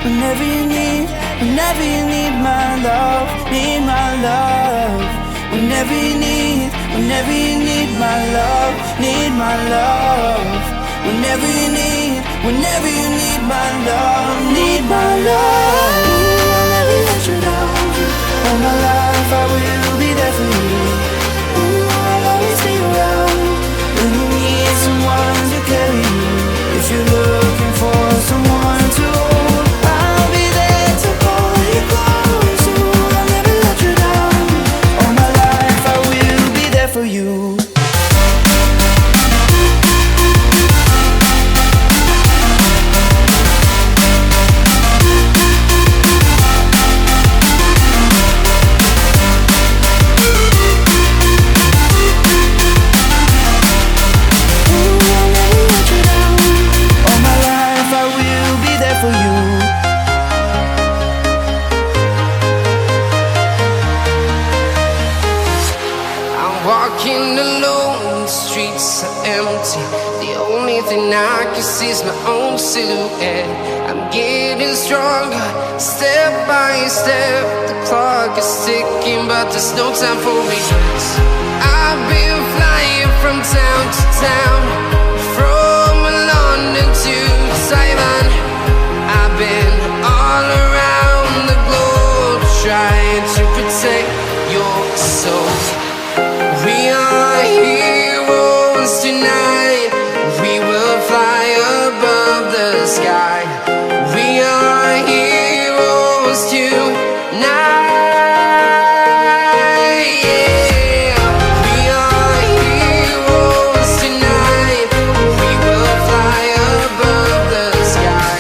whenever you need my love, need my love. Whenever you need my love, need my love. Whenever you need my love, need my love. I'll never let you down. All my life I will be there for you. I'll always be around when you need someone to carry you. If you're looking for someone to hold, I'll be there to pull you close. I'll never let you down. All my life I will be there for you. I can see my own silhouette. I'm getting stronger, step by step. The clock is ticking, but there's no time for regrets. I've been flying from town to town, from London to Taiwan. I've been all around the globe, trying to protect your soul. We are heroes tonight. We will fly above the sky. We are heroes tonight. Yeah. We are heroes tonight. We will fly above the sky.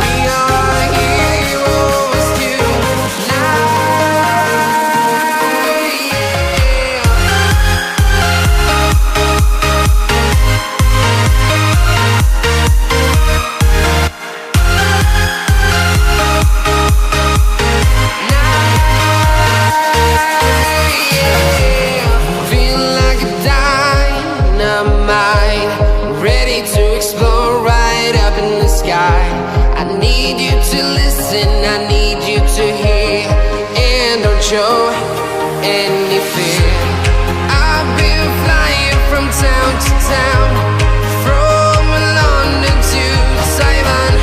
We are heroes tonight. I need you to listen, I need you to hear, and don't show any fear. I've been flying from town to town, from London to Taiwan.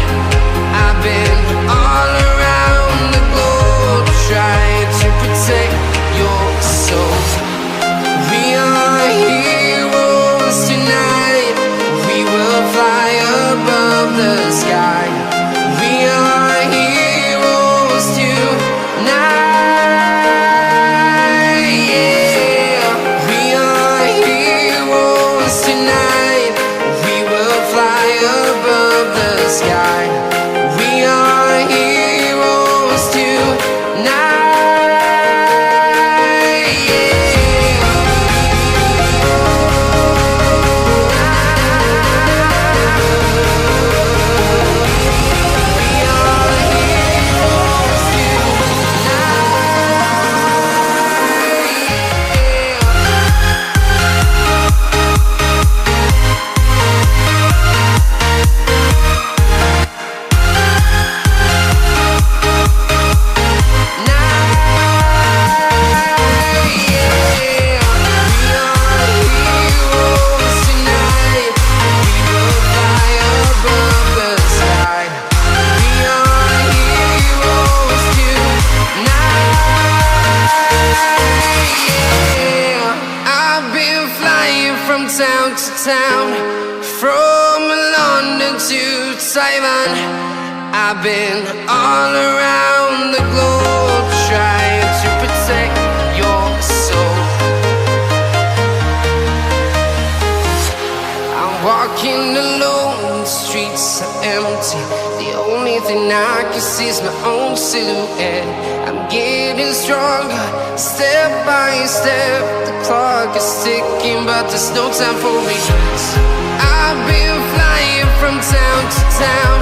I've been all around the globe, trying to protect your soul. We are heroes tonight. We will fly above the sky. We are heroes tonight. Yeah. We are heroes tonight. We will fly above the sky. We are heroes tonight. Town to town, from London to Taiwan. I've been all around the globe, trying to protect your soul. I'm walking alone, the streets are empty. The only thing I can see is my own silhouette. I'm getting stronger, step by step. The clock is ticking, but there's no time for regrets. I've been flying from town to town,